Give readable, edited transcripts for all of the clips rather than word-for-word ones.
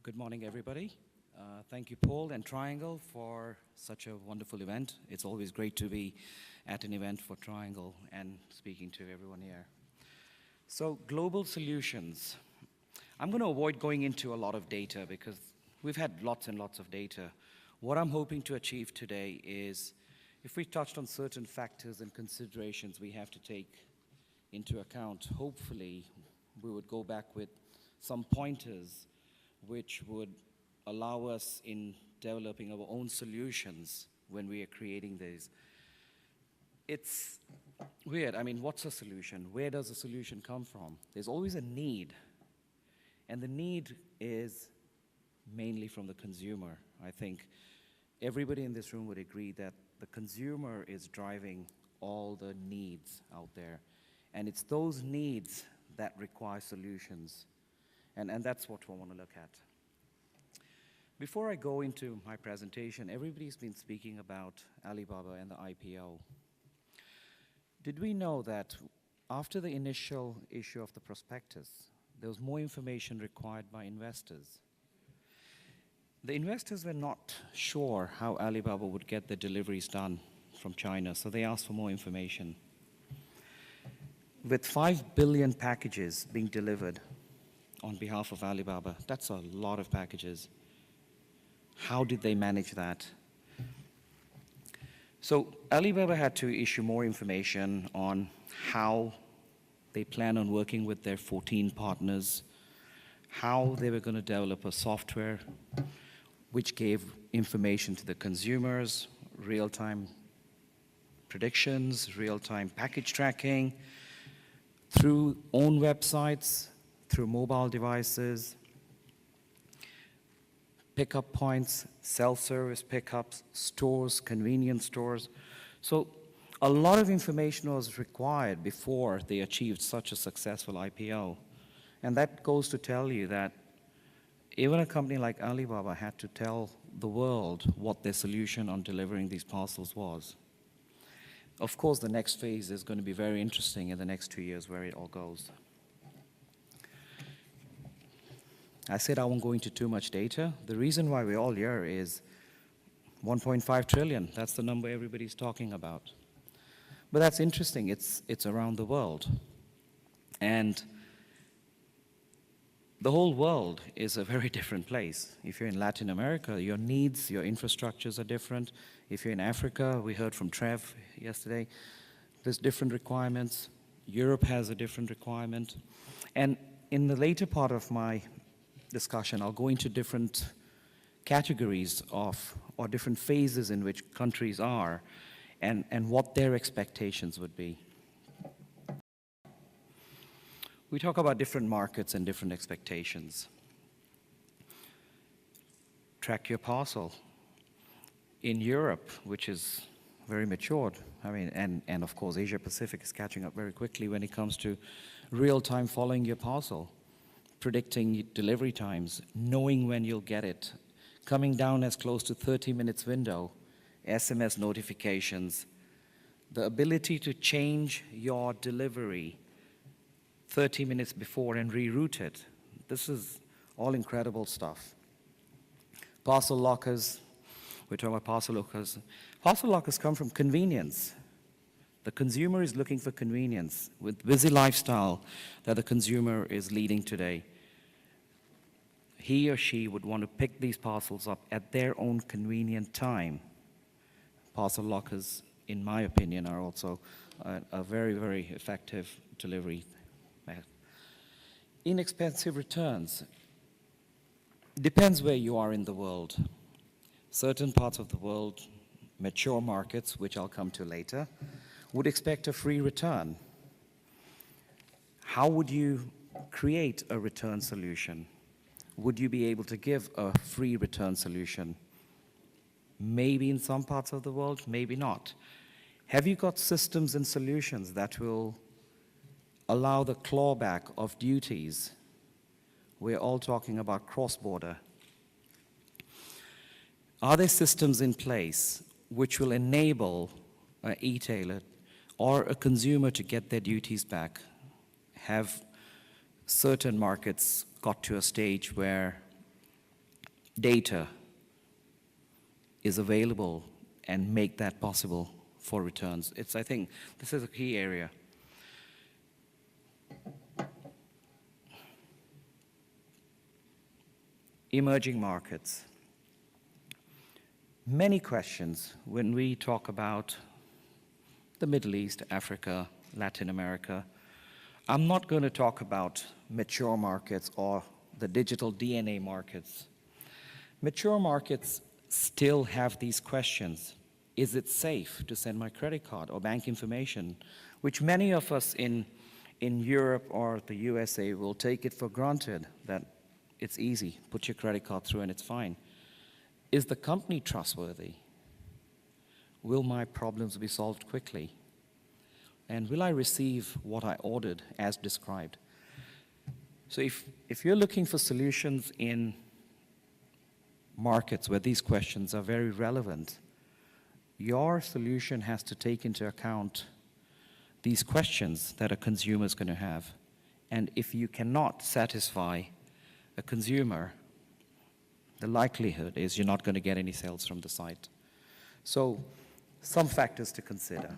Good morning, everybody. Thank you, Paul and Triangle, for such a wonderful event. It's always great to be at an event for Triangle and speaking to everyone here. So, global solutions. I'm going to avoid going into a lot of data because we've had lots and lots of data. What I'm hoping to achieve today is, if we touched on certain factors and considerations we have to take into account, hopefully we would go back with some pointers which would allow us in developing our own solutions when we are creating these. It's weird. I mean, what's a solution? Where does a solution come from? There's always a need, and the need is mainly from the consumer. I think everybody in this room would agree that the consumer is driving all the needs out there, and it's those needs that require solutions. And that's what we want to look at. Before I go into my presentation, everybody's been speaking about Alibaba and the IPO. Did we know that after the initial issue of the prospectus, there was more information required by investors? The investors were not sure how Alibaba would get the deliveries done from China, so they asked for more information. With 5 billion packages being delivered on behalf of Alibaba, that's a lot of packages. How did they manage that? So Alibaba had to issue more information on how they plan on working with their 14 partners, how they were going to develop a software which gave information to the consumers, real-time predictions, real-time package tracking, through own websites, through mobile devices, pickup points, self-service pickups, stores, convenience stores. So a lot of information was required before they achieved such a successful IPO. And that goes to tell you that even a company like Alibaba had to tell the world what their solution on delivering these parcels was. Of course, the next phase is going to be very interesting in the next 2 years where it all goes. I said I won't go into too much data. The reason why we're all here is 1.5 trillion. That's the number everybody's talking about. But that's interesting. It's around the world. And the whole world is a very different place. If you're in Latin America, your needs, your infrastructures are different. If you're in Africa, we heard from Trev yesterday, there's different requirements. Europe has a different requirement. And in the later part of my discussion, I'll go into different categories of, or different phases in which countries are, and what their expectations would be. We talk about different markets and different expectations. Track your parcel. In Europe, which is very matured, I mean, and of course Asia Pacific is catching up very quickly when it comes to real-time following your parcel, predicting delivery times, knowing when you'll get it, coming down as close to 30 minutes window, SMS notifications, the ability to change your delivery 30 minutes before and reroute it. This is all incredible stuff. Parcel lockers, we're talking about parcel lockers. Parcel lockers come from convenience. The consumer is looking for convenience with busy lifestyle that the consumer is leading today. He or she would want to pick these parcels up at their own convenient time. Parcel lockers, in my opinion, are also a very, very effective delivery method. Inexpensive returns. Depends where you are in the world. Certain parts of the world, mature markets, which I'll come to later, would expect a free return. How would you create a return solution? Would you be able to give a free return solution? Maybe in some parts of the world, maybe not. Have you got systems and solutions that will allow the clawback of duties? We're all talking about cross-border. Are there systems in place which will enable an e-tailer or a consumer to get their duties back? Have certain markets got to a stage where data is available and make that possible for returns. I think this is a key area. Emerging markets. Many questions when we talk about the Middle East, Africa, Latin America. I'm not going to talk about mature markets or the digital DNA markets. Mature markets still have these questions. Is it safe to send my credit card or bank information, which many of us in Europe or the USA will take it for granted that it's easy, put your credit card through and it's fine. Is the company trustworthy? Will my problems be solved quickly? And will I receive what I ordered as described? So if you're looking for solutions in markets where these questions are very relevant, your solution has to take into account these questions that a consumer is going to have. And if you cannot satisfy a consumer, the likelihood is you're not going to get any sales from the site. So some factors to consider.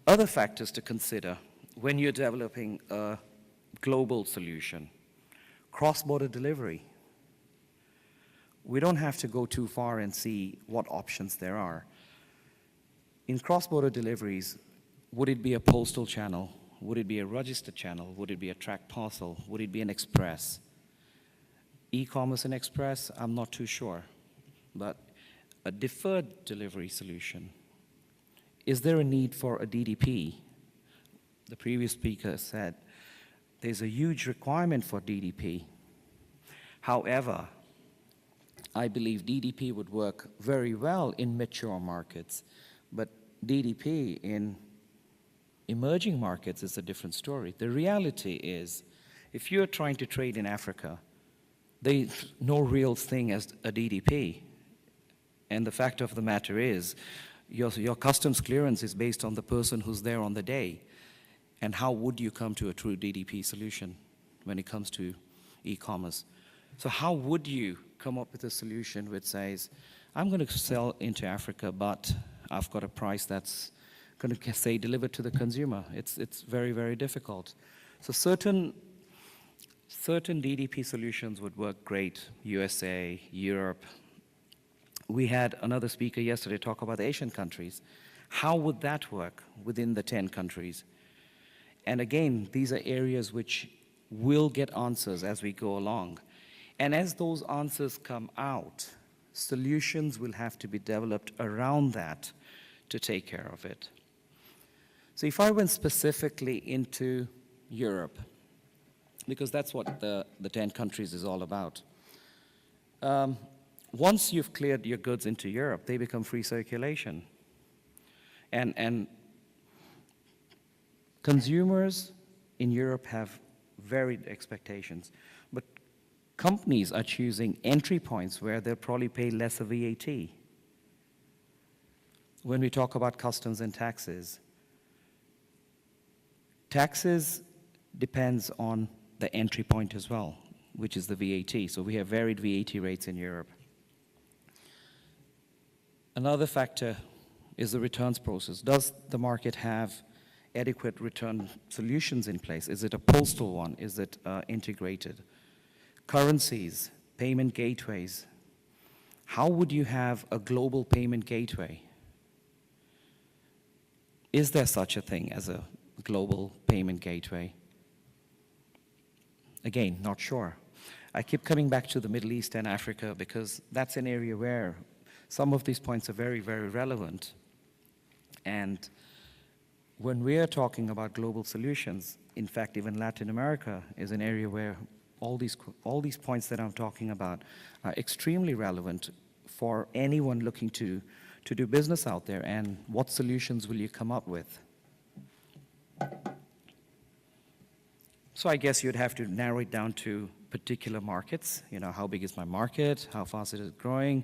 Other factors to consider when you're developing a global solution. Cross-border delivery. We don't have to go too far and see what options there are. In cross-border deliveries, would it be a postal channel? Would it be a registered channel? Would it be a tracked parcel? Would it be an express? E-commerce and express, I'm not too sure. But a deferred delivery solution. Is there a need for a DDP? The previous speaker said there's a huge requirement for DDP. However, I believe DDP would work very well in mature markets, but DDP in emerging markets is a different story. The reality is, if you're trying to trade in Africa, there's no real thing as a DDP. And the fact of the matter is, your customs clearance is based on the person who's there on the day. And how would you come to a true DDP solution when it comes to e-commerce? So how would you come up with a solution which says, I'm going to sell into Africa, but I've got a price that's going to say delivered to the consumer? It's very, very difficult. So certain DDP solutions would work great, USA, Europe. We had another speaker yesterday talk about the Asian countries. How would that work within the 10 countries? And again, these are areas which will get answers as we go along. And as those answers come out, solutions will have to be developed around that to take care of it. So if I went specifically into Europe, because that's what the 10 countries is all about, once you've cleared your goods into Europe, they become free circulation. And consumers in Europe have varied expectations, but companies are choosing entry points where they'll probably pay less of VAT. When we talk about customs and taxes, taxes depends on the entry point as well, which is the VAT. So we have varied VAT rates in Europe. Another factor is the returns process. Does the market have adequate return solutions in place? Is it a postal one? Is it integrated? Currencies, payment gateways. How would you have a global payment gateway? Is there such a thing as a global payment gateway? Again, not sure. I keep coming back to the Middle East and Africa because that's an area where some of these points are very, very relevant. And when we are talking about global solutions, in fact, even Latin America is an area where all these points that I'm talking about are extremely relevant for anyone looking to do business out there. And what solutions will you come up with? So I guess you'd have to narrow it down to particular markets. You know, how big is my market? How fast is it growing?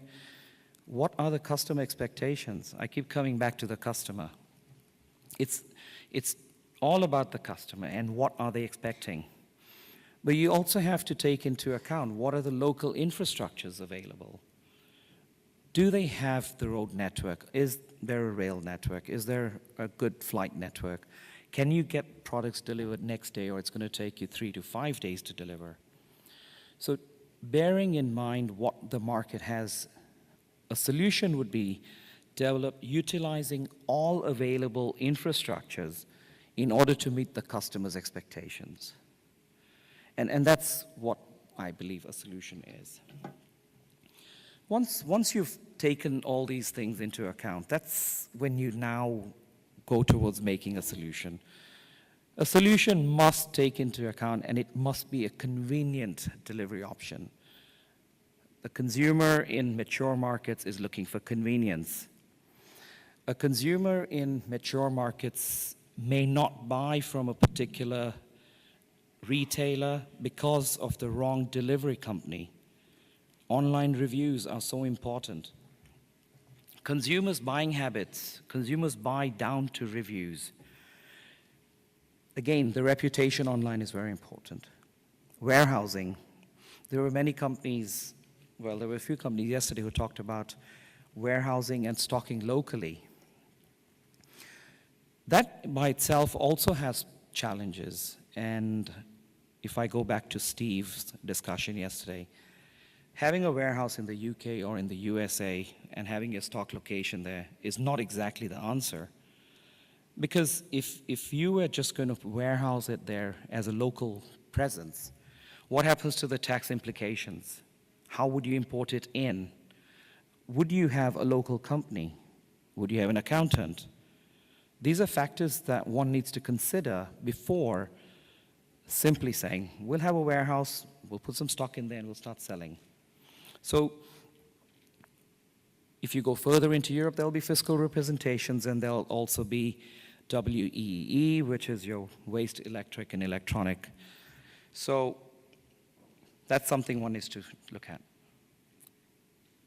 What are the customer expectations? I keep coming back to the customer. It's all about the customer and what are they expecting. But you also have to take into account what are the local infrastructures available. Do they have the road network? Is there a rail network? Is there a good flight network? Can you get products delivered next day, or it's going to take you 3 to 5 days to deliver? So bearing in mind what the market has, a solution would be develop utilizing all available infrastructures in order to meet the customer's expectations. And that's what I believe a solution is. Once you've taken all these things into account, that's when you now go towards making a solution. A solution must take into account, and it must be a convenient delivery option. The consumer in mature markets is looking for convenience. A consumer in mature markets may not buy from a particular retailer because of the wrong delivery company. Online reviews are so important. Consumers' buying habits, consumers buy down to reviews. Again, the reputation online is very important. Warehousing. There were many companies, well, there were a few companies yesterday who talked about warehousing and stocking locally. That by itself also has challenges. And if I go back to Steve's discussion yesterday, having a warehouse in the UK or in the USA and having a stock location there is not exactly the answer. Because if you were just going to warehouse it there as a local presence, what happens to the tax implications? How would you import it in? Would you have a local company? Would you have an accountant? These are factors that one needs to consider before simply saying, we'll have a warehouse, we'll put some stock in there, and we'll start selling. So if you go further into Europe, there'll be fiscal representations, and there'll also be WEEE, which is your waste, electric, and electronic. So that's something one needs to look at.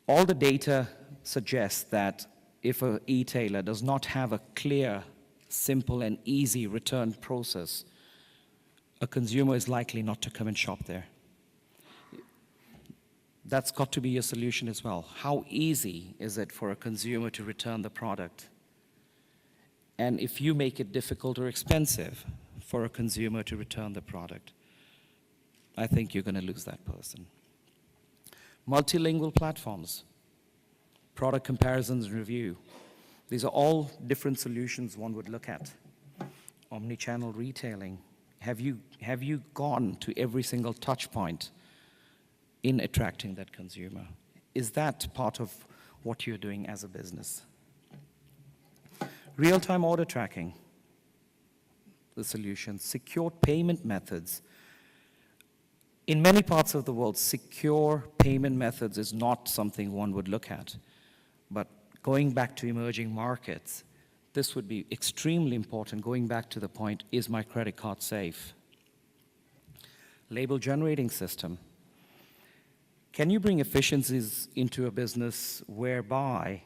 All the data suggests that if an e-tailer does not have a clear, simple, and easy return process, a consumer is likely not to come and shop there. That's got to be a solution as well. How easy is it for a consumer to return the product? And if you make it difficult or expensive for a consumer to return the product, I think you're going to lose that person. Multilingual platforms, product comparisons and review. These are all different solutions one would look at. Omnichannel retailing. Have you gone to every single touch point in attracting that consumer? Is that part of what you're doing as a business? Real-time order tracking, the solution. Secure payment methods. In many parts of the world, secure payment methods is not something one would look at. But going back to emerging markets, this would be extremely important, going back to the point, is my credit card safe? Label generating system. Can you bring efficiencies into a business whereby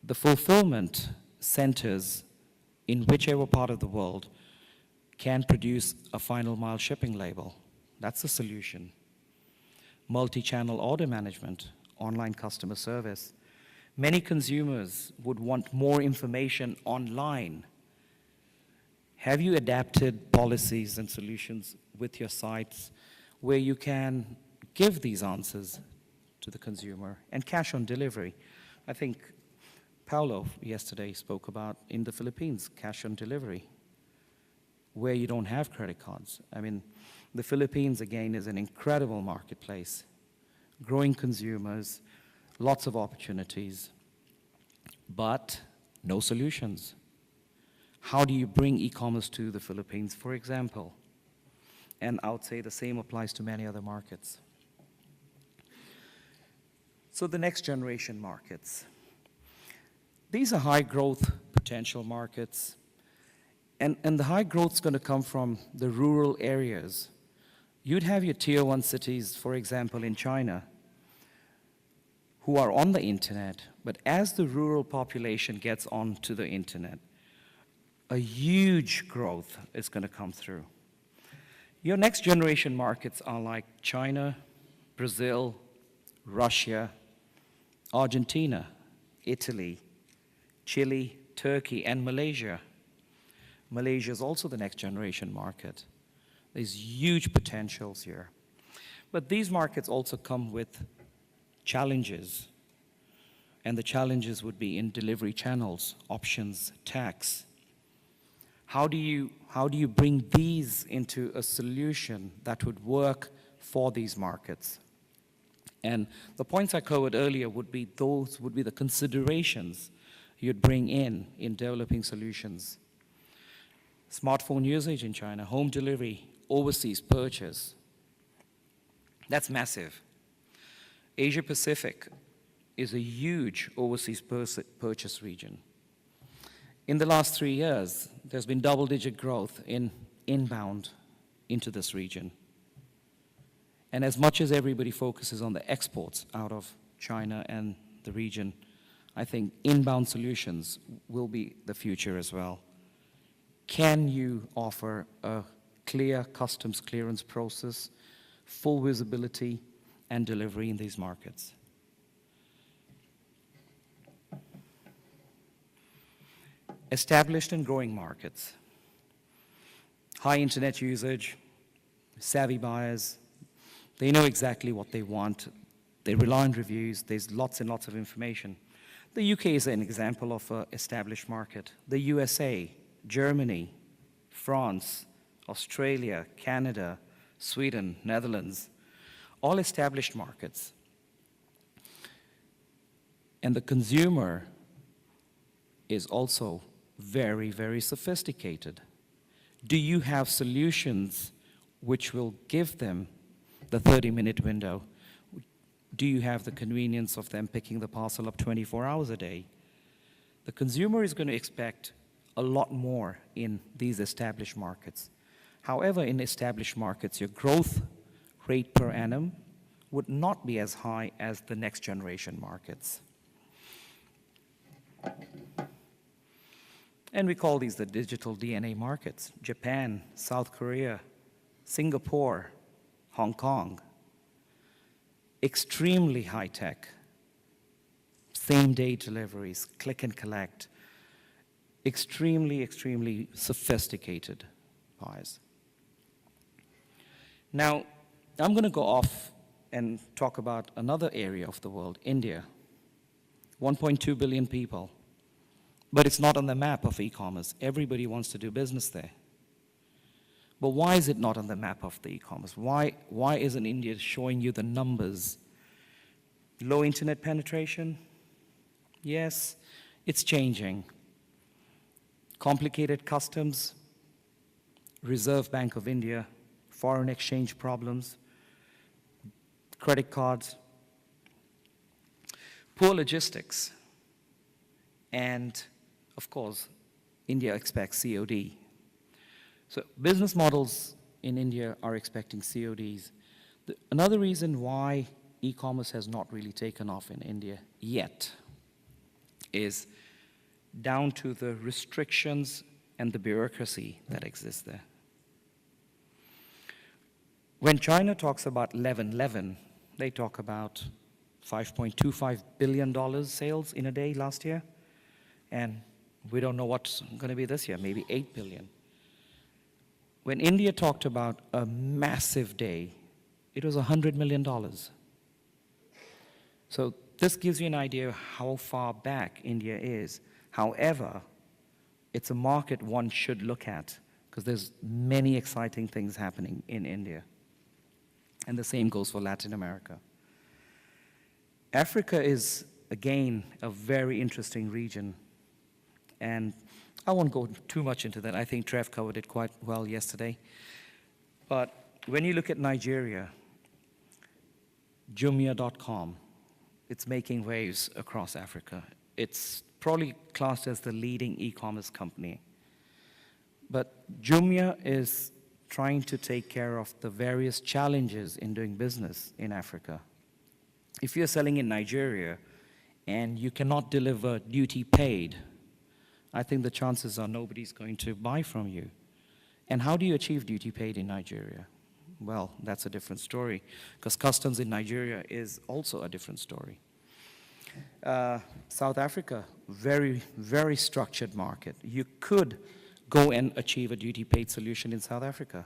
the fulfillment centers in whichever part of the world can produce a final mile shipping label? That's a solution. Multi-channel order management, online customer service. Many consumers would want more information online. Have you adapted policies and solutions with your sites where you can give these answers to the consumer? And cash on delivery. I think Paulo yesterday spoke about in the Philippines, cash on delivery, where you don't have credit cards. I mean, the Philippines, again, is an incredible marketplace. Growing consumers, lots of opportunities, but no solutions. How do you bring e-commerce to the Philippines, for example? And I would say the same applies to many other markets. So the next generation markets. These are high growth potential markets. And the high growth is going to come from the rural areas. You'd have your tier 1 cities, for example, in China, who are on the internet, but as the rural population gets onto the internet, a huge growth is going to come through. Your next generation markets are like China, Brazil, Russia, Argentina, Italy, Chile, Turkey, and Malaysia. Malaysia is also the next generation market. There's huge potentials here. But these markets also come with challenges. And the challenges would be in delivery channels, options, tax. How do you bring these into a solution that would work for these markets? And the points I covered earlier would be the considerations you'd bring in developing solutions. Smartphone usage in China, home delivery, overseas purchase. That's massive. Asia Pacific is a huge overseas purchase region. In the last 3 years, there's been double-digit growth in inbound into this region. And as much as everybody focuses on the exports out of China and the region, I think inbound solutions will be the future as well. Can you offer a clear customs clearance process, full visibility, and delivery in these markets? Established and growing markets. High internet usage, savvy buyers, they know exactly what they want. They rely on reviews. There's lots and lots of information. The UK is an example of an established market. The USA, Germany, France, Australia, Canada, Sweden, Netherlands, all established markets. And the consumer is also very, very sophisticated. Do you have solutions which will give them the 30-minute window? Do you have the convenience of them picking the parcel up 24 hours a day? The consumer is going to expect a lot more in these established markets. However, in established markets, your growth rate per annum would not be as high as the next generation markets. And we call these the digital DNA markets. Japan, South Korea, Singapore, Hong Kong. Extremely high tech. Same-day deliveries, click and collect. Extremely, extremely sophisticated buyers. Now, I'm going to go off and talk about another area of the world, India. 1.2 billion people. But it's not on the map of e-commerce. Everybody wants to do business there. But why is it not on the map of the e-commerce? Why isn't India showing you the numbers? Low internet penetration? Yes, it's changing. Complicated customs, Reserve Bank of India, foreign exchange problems, credit cards, poor logistics, and of course, India expects COD. So business models in India are expecting CODs. Another reason why e-commerce has not really taken off in India yet is down to the restrictions and the bureaucracy that exists there. When China talks about 11/11, they talk about $5.25 billion sales in a day last year, and we don't know what's going to be this year, maybe 8 billion. When India talked about a massive day, it was $100 million. So this gives you an idea of how far back India is. However, it's a market one should look at because there's many exciting things happening in India. And the same goes for Latin America. Africa is, again, a very interesting region. And I won't go too much into that. I think Trev covered it quite well yesterday. But when you look at Nigeria, Jumia.com, it's making waves across Africa. It's probably classed as the leading e-commerce company. But Jumia is trying to take care of the various challenges in doing business in Africa. If you're selling in Nigeria and you cannot deliver duty paid, I think the chances are nobody's going to buy from you. And how do you achieve duty paid in Nigeria? Well, that's a different story, because customs in Nigeria is also a different story. South Africa, very, very structured market. You could go and achieve a duty paid solution in South Africa.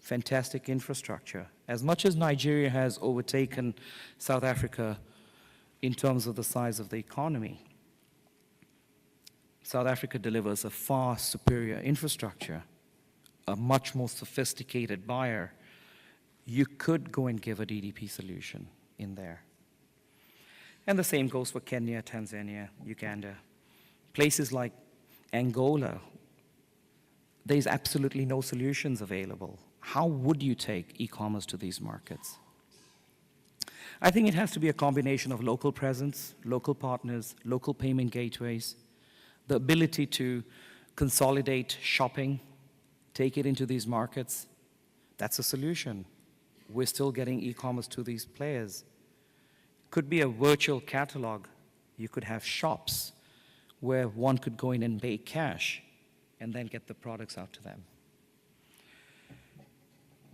Fantastic infrastructure. As much as Nigeria has overtaken South Africa in terms of the size of the economy, South Africa delivers a far superior infrastructure, a much more sophisticated buyer. You could go and give a DDP solution in there. And the same goes for Kenya, Tanzania, Uganda. Places like Angola, there's absolutely no solutions available. How would you take e-commerce to these markets? I think it has to be a combination of local presence, local partners, local payment gateways, the ability to consolidate shopping, take it into these markets. That's a solution. We're still getting e-commerce to these players. Could be a virtual catalog. You could have shops where one could go in and pay cash and then get the products out to them.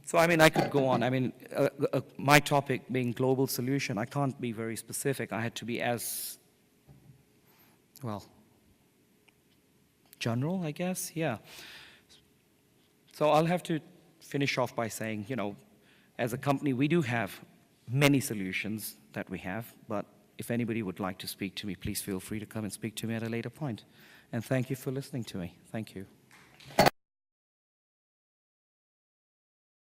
So, I mean, I could go on. I mean, my topic being global solution, I can't be very specific. I had to be as, well, general, I guess, yeah. So I'll have to finish off by saying, you know, as a company, we do have many solutions that we have, but if anybody would like to speak to me, please feel free to come and speak to me at a later point. And thank you for listening to me. Thank you.